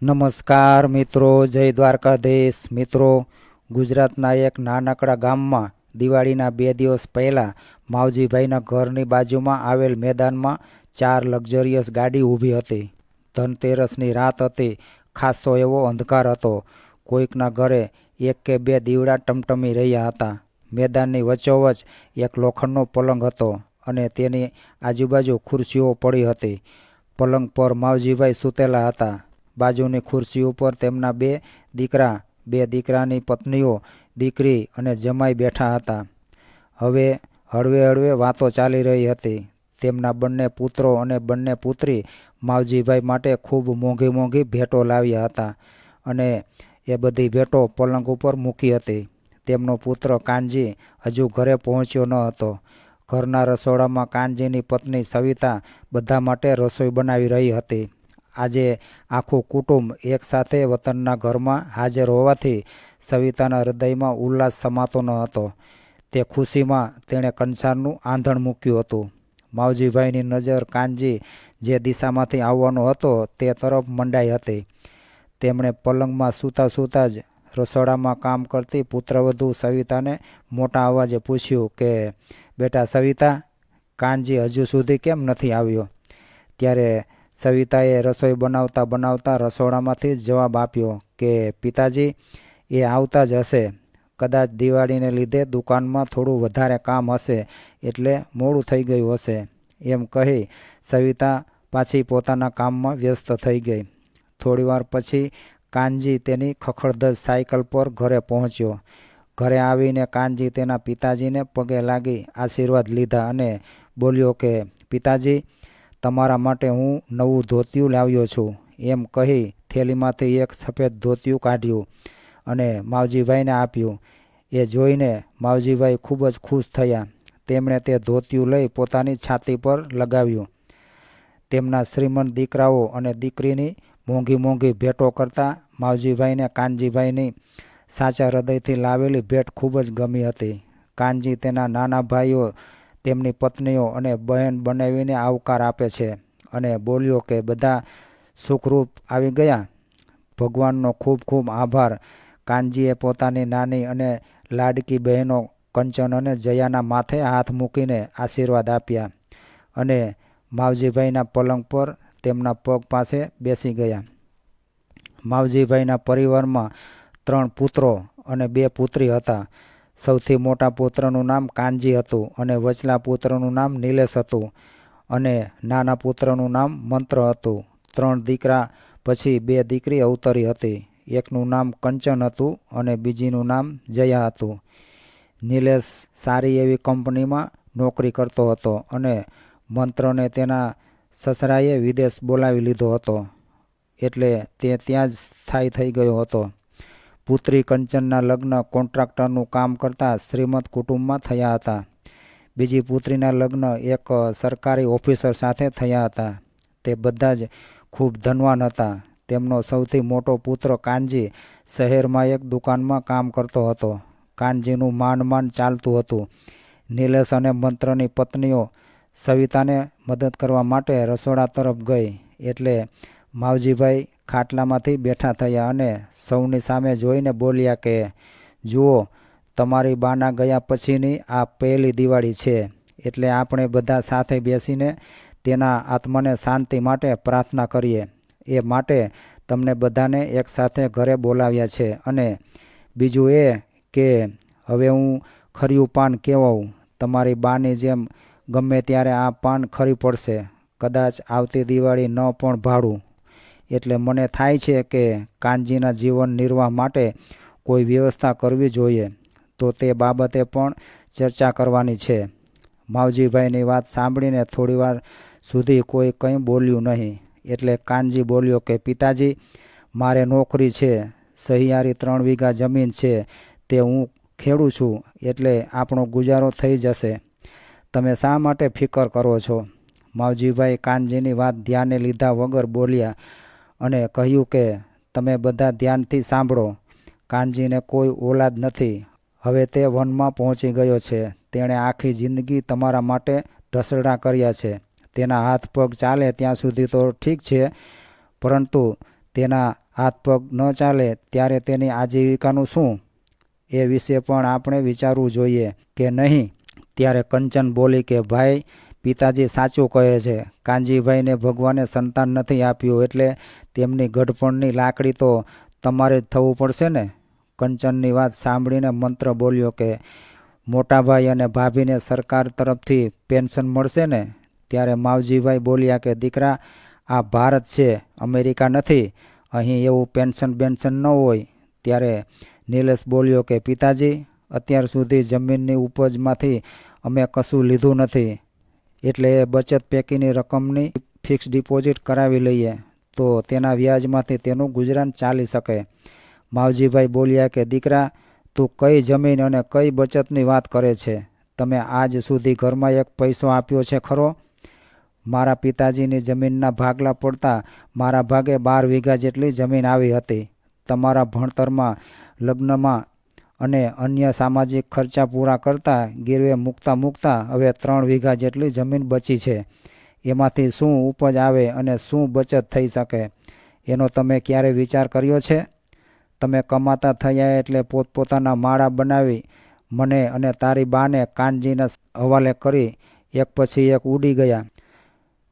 નમસ્કાર મિત્રો, જય દ્વારકાધીશ મિત્રો. ગુજરાતના એક નાનકડા ગામમાં દિવાળીના 2 દિવસ પહેલાં માવજીભાઈના ઘરની બાજુમાં આવેલ મેદાનમાં 4 લક્ઝરિયસ ગાડી ઊભી હતી. ધનતેરસની રાત હતી. ખાસો એવો અંધકાર હતો. કોઈકના ઘરે 1 કે 2 દીવડા ટમટમી રહ્યા હતા. મેદાનની વચ્ચોવચ એક લોખંડનો પલંગ હતો અને તેની આજુબાજુ ખુરશીઓ પડી હતી. પલંગ પર માવજીભાઈ સૂતેલા હતા. બાજુની ખુરશી ઉપર તેમના 2 દીકરા, 2 દીકરાની પત્નીઓ, દીકરી અને જમાઈ બેઠા હતા. હવે હળવે હળવે વાતો ચાલી રહી હતી. તેમના બંને પુત્રો અને બંને પુત્રી માવજીભાઈ માટે ખૂબ મોંઘી મોંઘી ભેટો લાવ્યા હતા અને એ બધી ભેટો પલંગ ઉપર મૂકી હતી. તેમનો પુત્ર કાનજી હજુ ઘરે પહોંચ્યો ન હતો. ઘરના રસોડામાં કાનજીની પત્ની સવિતા બધા માટે રસોઈ બનાવી રહી હતી. આજે આખું કુટુંબ એકસાથે વતનના ઘરમાં હાજર હોવાથી સવિતાના હૃદયમાં ઉલ્લાસ સમાતો ન હતો. તે ખુશીમાં તેણે કંસારનું આંધણ મૂક્યું હતું. માવજીભાઈની નજર કાનજી જે દિશામાંથી આવવાનો હતો તે તરફ મંડાઈ હતી. તેમણે પલંગમાં સૂતા સૂતા જ રસોડામાં કામ કરતી પુત્રવધૂ સવિતાને મોટા અવાજે પૂછ્યું કે, બેટા સવિતા, કાનજી હજુ સુધી કેમ નથી આવ્યો? ત્યારે સવિતાએ રસોઈ બનાવતા બનાવતા રસોડામાંથી જવાબ આપ્યો કે, પિતાજી, એ આવતા જ હશે. કદાચ દિવાળીને લીધે દુકાનમાં થોડું વધારે કામ હશે એટલે મોડું થઈ ગયું હશે. એમ કહી સવિતા પાછી પોતાના કામમાં વ્યસ્ત થઈ ગઈ. થોડીવાર પછી કાનજી તેની ખખડધજ સાયકલ પર ઘરે પહોંચ્યો. ઘરે આવીને કાનજી તેના પિતાજીને પગે લાગી આશીર્વાદ લીધા અને બોલ્યો કે, પિતાજી, તમારા માટે હું નવું ધોતિયું લાવ્યો છું. એમ કહી થેલીમાંથી એક સફેદ ધોતિયું કાઢ્યું અને માવજીભાઈને આપ્યું. એ જોઈને માવજીભાઈ ખૂબ જ ખુશ થયા. તેમણે તે ધોતિયું લઈ પોતાની છાતી પર લગાવ્યું. તેમના શ્રીમંત દીકરાઓ અને દીકરીની મોંઘી મોંઘી ભેટો કરતાં માવજીભાઈને કાનજીભાઈની સાચા હૃદયથી લાવેલી ભેટ ખૂબ જ ગમી હતી. કાનજી તેના નાના ભાઈઓ, તેમની પત્નીઓ અને બહેન બનાવીને આવકાર આપે છે અને બોલ્યો કે બધા સુખરૂપ આવી ગયા. ભગવાનનો ખૂબ ખૂબ આભાર. કાનજીએ પોતાની નાની અને લાડકી બહેનો કંચન અને જયાના માથે હાથ મૂકીને આશીર્વાદ આપ્યા અને માવજીભાઈના પલંગ પર તેમના પગ પાસે બેસી ગયા. માવજીભાઈના પરિવારમાં 3 પુત્રો અને 2 પુત્રી હતા. સૌથી મોટા પુત્રનું નામ કાનજી હતું અને વચલા પુત્રનું નામ નિલેશ હતું અને નાના પુત્રનું નામ મંત્ર હતું. 3 દીકરા પછી 2 દીકરી અવતરી હતી. એકનું નામ કંચન હતું અને બીજીનું નામ જયા હતું. નિલેશ સારી એવી કંપનીમાં નોકરી કરતો હતો અને મંત્રને તેના સસરાએ વિદેશ બોલાવી લીધો હતો એટલે તે ત્યાં જ સ્થાયી થઈ ગયો હતો. પુત્રી કંચનના લગ્ન કોન્ટ્રાક્ટરનું કામ કરતા શ્રીમંત કુટુંબમાં થયા હતા. બીજી પુત્રીના લગ્ન એક સરકારી ઓફિસર સાથે થયા હતા. તે બધા જ ખૂબ ધનવાન હતા. તેમનો સૌથી મોટો પુત્ર કાનજી શહેરમાં એક દુકાનમાં કામ કરતો હતો. કાનજીનું માંડ ચાલતું હતું. નિલેશ અને મંત્રની પત્નીઓ સવિતાને મદદ કરવા માટે રસોડા તરફ ગઈ એટલે માવજીભાઈ ખાટલામાંથી બેઠા થયા અને સૌની સામે જોઈને બોલ્યા કે, જુઓ, તમારી બાના ગયા પછીની આ પહેલી દિવાળી છે એટલે આપણે બધા સાથે બેસીને તેના આત્માને શાંતિ માટે પ્રાર્થના કરીએ. એ માટે તમને બધાને એકસાથે ઘરે બોલાવ્યા છે. અને બીજું એ કે હવે હું ખર્યું પાન કહેવાઉં. તમારી બાની જેમ ગમે ત્યારે આ પાન ખરી પડશે. કદાચ આવતી દિવાળી ન પણ ભાડું. એટલે મને થાય છે કે કાનજીના જીવન નિર્વાહ માટે કોઈ વ્યવસ્થા કરવી જોઈએ. તો તે બાબતે પણ ચર્ચા કરવાની છે. માવજીભાઈની વાત સાંભળીને થોડીવાર સુધી કોઈ કંઈ બોલ્યું નહીં. એટલે કાનજી બોલ્યો કે, પિતાજી, મારે નોકરી છે. સહિયારી 3 વીઘા જમીન છે. તે હું ખેડું છું એટલે આપણો ગુજારો થઈ જશે. તમે શા માટે ફિકર કરો છો? માવજીભાઈ કાનજીની વાત ધ્યાને લીધા વગર બોલ્યા અને કહ્યું કે, તમે બધા ધ્યાનથી સાંભળો. કાનજીને કોઈ ઓલાદ નથી. હવે તે વનમાં પહોંચી ગયો છે. તેણે આખી જિંદગી તમારા માટે ઢસરડા કર્યા છે. તેના હાથ પગ ચાલે ત્યાં સુધી તો ઠીક છે, પરંતુ તેના હાથ પગ ન ચાલે ત્યારે તેની આજીવિકાનું શું? એ વિશે પણ આપણે વિચારવું જોઈએ કે નહીં? ત્યારે કંચન બોલી કે ભાઈ, પિતાજી સાચું કહે છે. કાનજીભાઈને ભગવાને સંતાન નથી આપ્યું, એટલે તેમની ગઢપણની લાકડી તો તમારે જ થવું પડશે ને. કંચનની વાત સાંભળીને મંત્ર બોલ્યો કે મોટાભાઈ અને ભાભીને સરકાર તરફથી પેન્શન મળશે ને. ત્યારે માવજીભાઈ બોલ્યા કે દીકરા, આ ભારત છે, અમેરિકા નથી. અહીં એવું પેન્શન બેન્શન ન હોય. ત્યારે નિલેશ બોલ્યો કે પિતાજી, અત્યાર સુધી જમીનની ઉપજમાંથી અમે કશું લીધું નથી, એટલે એ બચત પૈકીની રકમની ફિક્સ ડિપોઝિટ કરાવી લઈએ તો તેના વ્યાજમાંથી તેનું ગુજરાન ચાલી શકે. માવજીભાઈ બોલ્યા કે દીકરા, તું કઈ જમીન અને કઈ બચતની વાત કરે છે? તમે આજ સુધી ઘરમાં એક પૈસો આપ્યો છે ખરો? મારા પિતાજીની જમીનના ભાગલા પડતા મારા ભાગે 12 વીઘા જેટલી જમીન આવી હતી. તમારા ભણતરમાં, લગ્નમાં અને અન્ય સામાજિક ખર્ચા પૂરા કરતાં ગીરવે મૂકતા હવે 3 વીઘા જેટલી જમીન બચી છે. એમાંથી શું ઉપજ આવે અને શું બચત થઈ શકે, એનો તમે ક્યારે વિચાર કર્યો છે? તમે કમાતા થયા એટલે પોતપોતાના માળા બનાવી મને અને તારી બાને કાનજીના હવાલે કરી એક પછી એક ઉડી ગયા.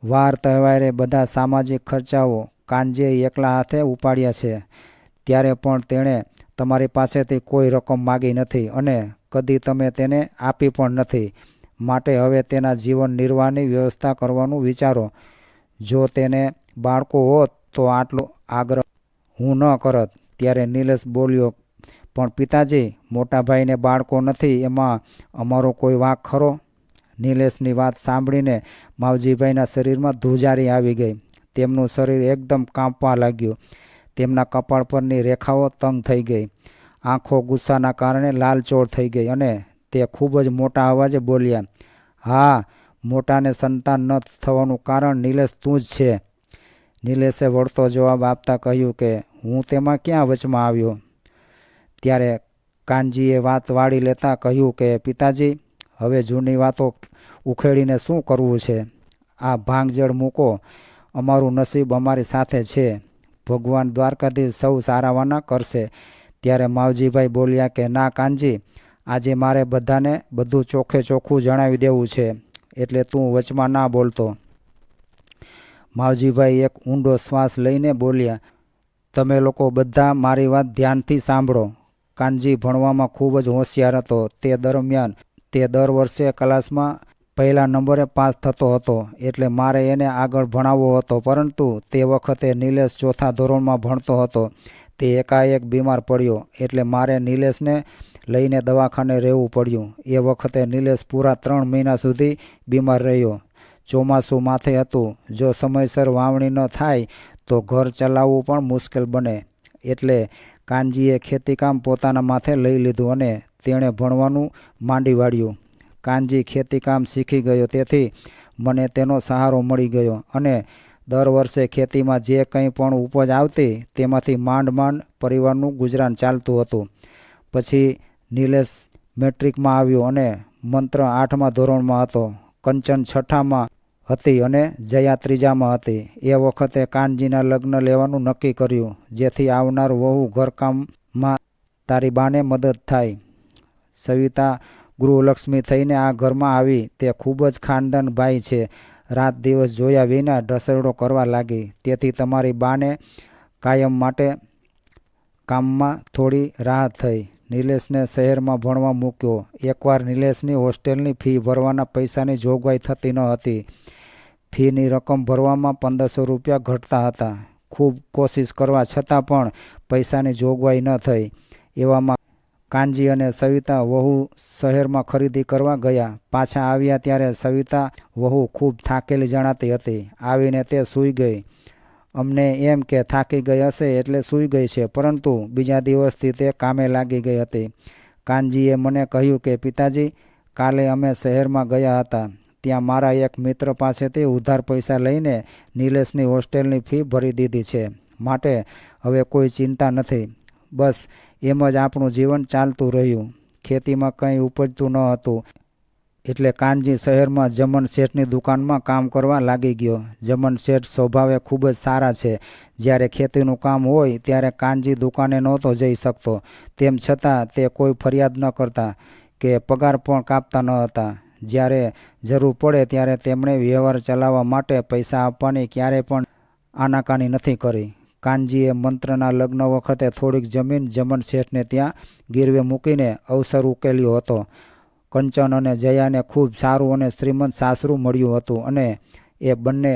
વાર તહેવારે બધા સામાજિક ખર્ચાઓ કાનજીએ એકલા હાથે ઉપાડ્યા છે. ત્યારે પણ તેણે તમારી પાસેથી કોઈ રકમ માગી નથી અને કદી તમે તેને આપી પણ નથી. માટે હવે તેના જીવન નિર્વાહની વ્યવસ્થા કરવાનું વિચારો. જો તેને બાળકો હોત તો આટલો આગ્રહ હું ન કરત. ત્યારે નિલેશ બોલ્યો, પણ પિતાજી, મોટા ભાઈને બાળકો નથી, એમાં અમારો કોઈ વાંક ખરો? નિલેશની વાત સાંભળીને માવજીભાઈના શરીરમાં ધ્રુજારી આવી ગઈ. તેમનું શરીર એકદમ કાંપવા લાગ્યું. તેમના કપાળ પરની રેખાઓ તંગ થઈ ગઈ. આંખો ગુસ્સાના કારણે લાલચોળ થઈ ગઈ અને તે ખૂબ જ મોટા અવાજે બોલ્યા, હા, મોટાને સંતાન ન થવાનું કારણ નિલેશ તું જ છે. નિલેશે વળતો જવાબ આપતા કહ્યું કે હું તેમાં ક્યાં વચમાં આવ્યો? ત્યારે કાનજીએ વાત વાળી લેતા કહ્યું કે પિતાજી, હવે જૂની વાતો ઉખેડીને શું કરવું છે? આ ભાંગજળ મૂકો. અમારું નસીબ અમારી સાથે છે. ભગવાન દ્વારકાધીશ સૌ સારાવાના કરશે. ત્યારે માવજીભાઈ બોલ્યા કે ના કાનજી, આજે મારે બધાને બધું ચોખ્ખે ચોખ્ખું જણાવી દેવું છે, એટલે તું વચમાં ના બોલતો. માવજીભાઈ એક ઊંડો શ્વાસ લઈને બોલ્યા, તમે લોકો બધા મારી વાત ધ્યાનથી સાંભળો. કાનજી ભણવામાં ખૂબ જ હોશિયાર હતો. તે દરમિયાન તે દર વર્ષે ક્લાસમાં પહેલા નંબરે પાસ થતો હતો, એટલે મારે એને આગળ ભણાવવો હતો. પરંતુ તે વખતે નિલેશ 4થા ધોરણમાં ભણતો હતો. તે એકાએક બીમાર પડ્યો, એટલે મારે નિલેશને લઈને દવાખાને રહેવું પડ્યું. એ વખતે નિલેશ પૂરા 3 મહિના સુધી બીમાર રહ્યો. ચોમાસું માથે હતું. જો સમયસર વાવણી ન થાય તો ઘર ચલાવવું પણ મુશ્કેલ બને. એટલે કાનજીએ ખેતીકામ પોતાના માથે લઈ લીધું અને તેણે ભણવાનું માંડી વાળ્યું. કાનજી ખેતીકામ શીખી ગયો, તેથી મને તેનો સહારો મળી ગયો અને દર વર્ષે ખેતીમાં જે કંઈ પણ ઉપજ આવતી તેમાંથી માંડ પરિવારનું ગુજરાન ચાલતું હતું. પછી નિલેશ મેટ્રિકમાં આવ્યો અને મંત્ર 8મા ધોરણમાં હતો. કંચન 6ઠામાં હતી અને જયા 3જામાં હતી. એ વખતે કાનજીના લગ્ન લેવાનું નક્કી કર્યું, જેથી આવનાર વહુ ઘરકામમાં તારી બાને મદદ થાય. સવિતા ગૃહલક્ષ્મી થઈને આ ઘરમાં આવી. તે ખૂબ જ ખાનદાન ભાઈ છે. રાત દિવસ જોયા વિના ઢસરડો કરવા લાગી. તેથી તમારી બાને કાયમ માટે કામમાં થોડી રાહત થઈ. નિલેશને શહેરમાં ભણવા મૂક્યો. એકવાર નિલેશની હોસ્ટેલની ફી ભરવાના પૈસાની જોગવાઈ થતી ન હતી. ફીની રકમ ભરવામાં 1500 રૂપિયા ઘટતા હતા. ખૂબ કોશિશ કરવા છતાં પણ પૈસાની જોગવાઈ ન થઈ. એવામાં કાનજી અને સવિતા વહુ શહેરમાં ખરીદી કરવા ગયા. પાછા આવ્યા ત્યારે સવિતા વહુ ખૂબ થાકેલી જણાતી હતી. આવીને તે સૂઈ ગઈ. અમને એમ કે થાકી ગઈ હશે એટલે સૂઈ ગઈ છે, પરંતુ બીજા દિવસથી તે કામે લાગી ગઈ હતી. કાનજીએ મને કહ્યું કે પિતાજી, કાલે અમે શહેરમાં ગયા હતા. ત્યાં મારા એક મિત્ર પાસેથી ઉધાર પૈસા લઈને નિલેશની હોસ્ટેલની ફી ભરી દીધી છે. માટે હવે કોઈ ચિંતા નથી. બસ એમ જ આપણું જીવન ચાલતું રહ્યું. ખેતીમાં કંઈ ઉપજતું ન હતું, એટલે કાનજી શહેરમાં જમન શેઠની દુકાનમાં કામ કરવા લાગી ગયો. જમન શેઠ સ્વભાવે ખૂબ જ સારા છે. જ્યારે ખેતીનું કામ હોય ત્યારે કાનજી દુકાને નહોતો જઈ શકતો. તેમ છતાં તે કોઈ ફરિયાદ ન કરતા કે પગાર પણ કાપતા ન હતા. જ્યારે જરૂર પડે ત્યારે તેમણે વ્યવહાર ચલાવવા માટે પૈસા આપવાની ક્યારેય પણ આનાકાની નથી કરી. કાનજીએ મંત્રના લગ્ન વખતે થોડીક જમીન જમન શેઠને ત્યાં ગીરવે મૂકીને અવસર ઉકેલ્યો હતો. કંચન અને જયાને ખૂબ સારું અને શ્રીમંત સાસરું મળ્યું હતું અને એ બંને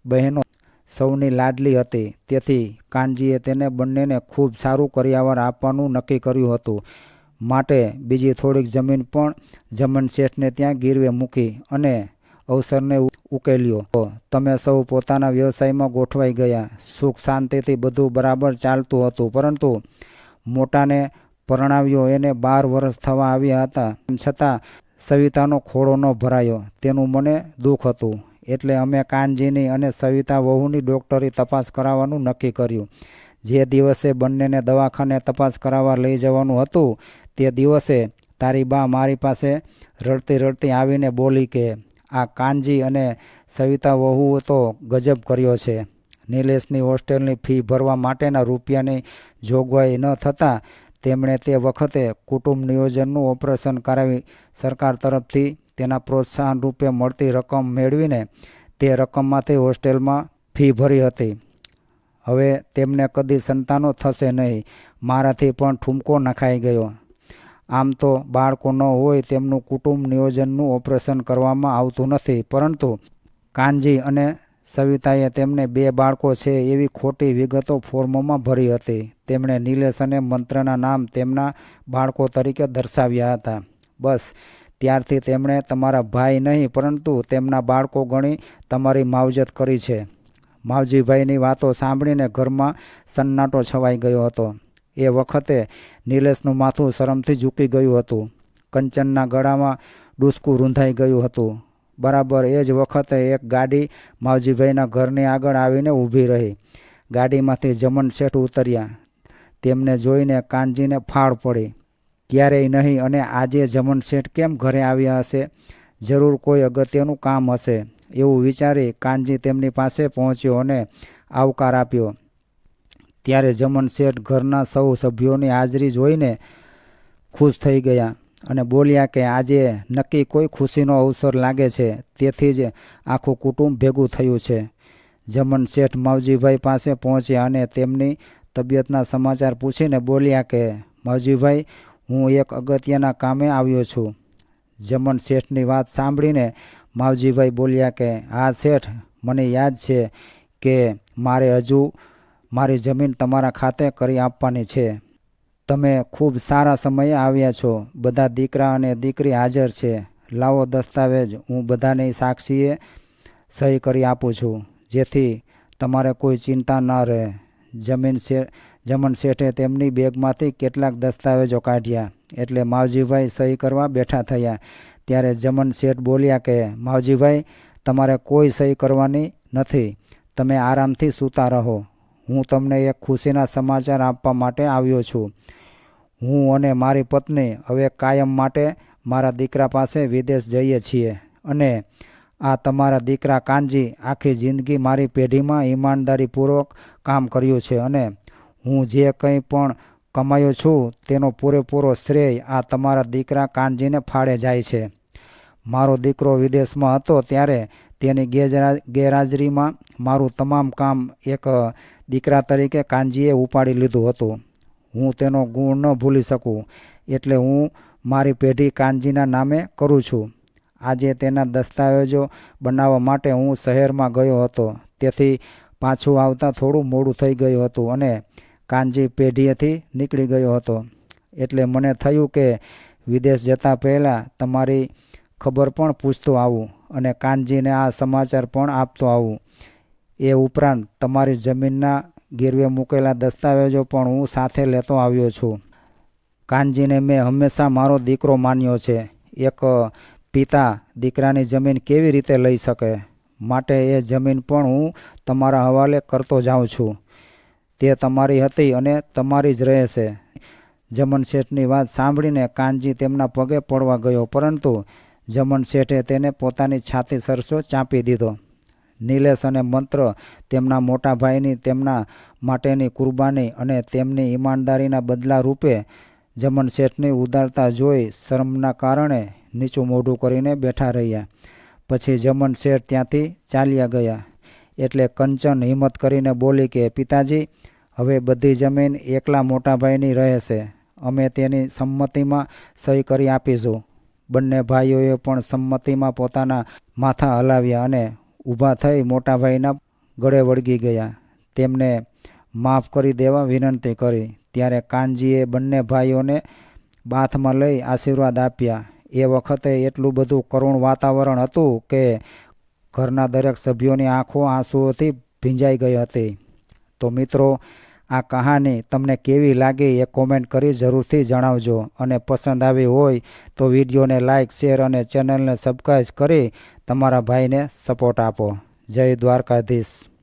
બહેનો સૌની લાડલી હતી. તેથી કાનજીએ તેને બંનેને ખૂબ સારું કરિયાવર આપવાનું નક્કી કર્યું હતું. માટે બીજી થોડીક જમીન પણ જમન શેઠને ત્યાં ગીરવે મૂકી અને અવસરને ઉકેલ્યો. તમે સૌ પોતાના વ્યવસાયમાં ગોઠવાઈ ગયા. સુખ શાંતિથી બધું બરાબર ચાલતું હતું. પરંતુ મોટાને પરણાવ્યો એને 12 વર્ષ થવા આવ્યા હતા. તેમ છતાં સવિતાનો ખોળો ન ભરાયો. તેનું મને દુઃખ હતું. એટલે અમે કાનજીની અને સવિતા વહુની ડૉક્ટરી તપાસ કરાવવાનું નક્કી કર્યું. જે દિવસે બંનેને દવાખાને તપાસ કરાવવા લઈ જવાનું હતું તે દિવસે તારી બા મારી પાસે રડતી રડતી આવીને બોલી કે આ કાનજી અને સવિતા વહુએ તો ગજબ કર્યો છે. નિલેશની હોસ્ટેલની ફી ભરવા માટેના રૂપિયાની જોગવાઈ ન થતાં તેમણે તે વખતે કુટુંબ નિયોજનનું ઓપરેશન કરાવી સરકાર તરફથી તેના પ્રોત્સાહન રૂપે મળતી રકમ મેળવીને તે રકમમાંથી હોસ્ટેલમાં ફી ભરી હતી. હવે તેમને કદી સંતાનો થશે નહીં. મારાથી પણ ઠુમકો નખાઈ ગયો. આમ તો બાળકો ન હોય તેમનું કુટુંબ નિયોજનનું ઓપરેશન કરવામાં આવતું નથી. પરંતુ કાનજી અને સવિતાએ તેમને 2 બાળકો છે એવી ખોટી વિગતો ફોર્મમાં ભરી હતી. તેમણે નિલેશ અને મંત્રના નામ તેમના બાળકો તરીકે દર્શાવ્યા હતા. બસ ત્યારથી તેમણે તમારા ભાઈ નહીં પરંતુ તેમના બાળકો ગણી તમારી માવજત કરી છે. માવજીભાઈની વાતો સાંભળીને ઘરમાં સન્નાટો છવાઈ ગયો હતો. એ વખતે નિલેશનું માથું શરમથી ઝૂકી ગયું હતું. કંચનના ગળામાં ડૂસકું રૂંધાઈ ગયું હતું. બરાબર એ જ વખતે એક ગાડી માવજીભાઈના ઘરની આગળ આવીને ઊભી રહી. ગાડીમાંથી જમન શેઠ ઉતર્યા. તેમને જોઈને કાનજીને ફાળ પડી. ક્યારેય નહીં અને આજે જમન શેઠ કેમ ઘરે આવ્યા હશે? જરૂર કોઈ અગત્યનું કામ હશે એવું વિચારી કાનજી તેમની પાસે પહોંચ્યો અને આવકાર આપ્યો. ત્યારે જમન શેઠ ઘરના સૌ સભ્યોની હાજરી જોઈને ખુશ થઈ ગયા અને બોલ્યા કે આજે નક્કી કોઈ ખુશીનો અવસર લાગે છે. તેથી જ આખું કુટુંબ ભેગું થયું છે. જમન શેઠ માવજીભાઈ પાસે પહોંચ્યા અને તેમની તબિયતના સમાચાર પૂછીને બોલ્યા કે માવજીભાઈ, હું એક અગત્યના કામે આવ્યો છું. જમન શેઠની વાત સાંભળીને માવજીભાઈ બોલ્યા કે હા શેઠ, મને યાદ છે કે મારે હજુ મારી જમીન તમારા ખાતે કરી આપવાની છે. તમે ખૂબ સારા સમયે આવ્યા છો. બધા દીકરા અને દીકરી હાજર છે. લાવો દસ્તાવેજ, હું બધાની સાક્ષીએ સહી કરી આપું છું જેથી તમારે કોઈ ચિંતા ન રહે. જમન શેઠે તેમની બેગમાંથી કેટલાક દસ્તાવેજો કાઢ્યા એટલે માવજીભાઈ સહી કરવા બેઠા થયા. ત્યારે જમન શેઠ બોલ્યા કે માવજીભાઈ, તમારે કોઈ સહી કરવાની નથી. તમે આરામથી સૂતા રહો. હું તમને એક ખુશીના સમાચાર આપવા માટે આવ્યો છું. હું અને મારી પત્ની હવે કાયમ માટે મારા દીકરા પાસે વિદેશ જઈએ છીએ અને આ તમારા દીકરા કાનજી આખી જિંદગી મારી પેઢીમાં ઈમાનદારીપૂર્વક કામ કર્યું છે અને હું જે કંઈ પણ કમાયો છું તેનો પૂરેપૂરો શ્રેય આ તમારા દીકરા કાનજીને ફાળે જાય છે. મારો દીકરો વિદેશમાં હતો ત્યારે તેની ગેરહાજરીમાં મારું તમામ કામ એક દીકરા તરીકે કાનજીએ ઉપાડી લીધું હતું. હું તેનો ગુણ ન ભૂલી શકું એટલે હું મારી પેઢી કાનજીના નામે કરું છું. આજે તેના દસ્તાવેજો બનાવવા માટે હું શહેરમાં ગયો હતો. તેથી પાછું આવતા થોડું મોડું થઈ ગયું હતું અને કાનજી પેઢીએથી નીકળી ગયો હતો. એટલે મને થયું કે વિદેશ જતા પહેલાં તમારી ખબર પણ પૂછતો આવું અને કાનજીને આ સમાચાર પણ આપતો આવું. એ ઉપરાંત તમારી જમીનના ગીરવે મૂકેલા દસ્તાવેજો પણ હું સાથે લેતો આવ્યો છું. કાનજીને મેં હંમેશા મારો દીકરો માન્યો છે. એક પિતા દીકરાની જમીન કેવી રીતે લઈ શકે? માટે એ જમીન પણ હું તમારા હવાલે કરતો જાઉં છું. તે તમારી હતી અને તમારી જ રહેશે. જમન શેઠની વાત સાંભળીને કાનજી તેમના પગે પડવા ગયો પરંતુ જમન શેઠે તેને પોતાની છાતી સરસો ચાંપી દીધો. નિલેશ અને મંત્ર તેમના મોટા ભાઈની તેમના માટેની કુરબાની અને તેમની ઈમાનદારીના બદલા રૂપે જમન શેઠની ઉદારતા જોઈ શરમના કારણે નીચું મોઢું કરીને બેઠા રહ્યા. પછી જમન શેઠ ત્યાંથી ચાલ્યા ગયા. એટલે કંચન હિંમત કરીને બોલી કે પિતાજી, હવે બધી જમીન એકલા મોટા ભાઈની રહે છે. અમે તેની સંમતિમાં સહી કરી આપીશું. બંને ભાઈઓએ પણ સંમતિમાં પોતાના માથા હલાવ્યા અને ઊભા થઈ મોટા ભાઈના ગળે વળગી ગયા. તેમને માફ કરી દેવા વિનંતી કરી. ત્યારે કાનજીએ બંને ભાઈઓને બાથમાં લઈ આશીર્વાદ આપ્યા. એ વખતે એટલું બધું કરુણ વાતાવરણ હતું કે ઘરના દરેક સભ્યોની આંખો આંસુઓથી ભીંજાઈ ગઈ હતી. તો મિત્રો, આ કહાની તમને કેવી લાગી એ કોમેન્ટ કરી જરૂરથી જણાવજો. અને પસંદ આવી હોય તો વિડીયોને લાઇક, શેર અને ચેનલને સબસ્ક્રાઈબ કરી તમારા ભાઈને સપોર્ટ આપો. જય દ્વારકાધીશ.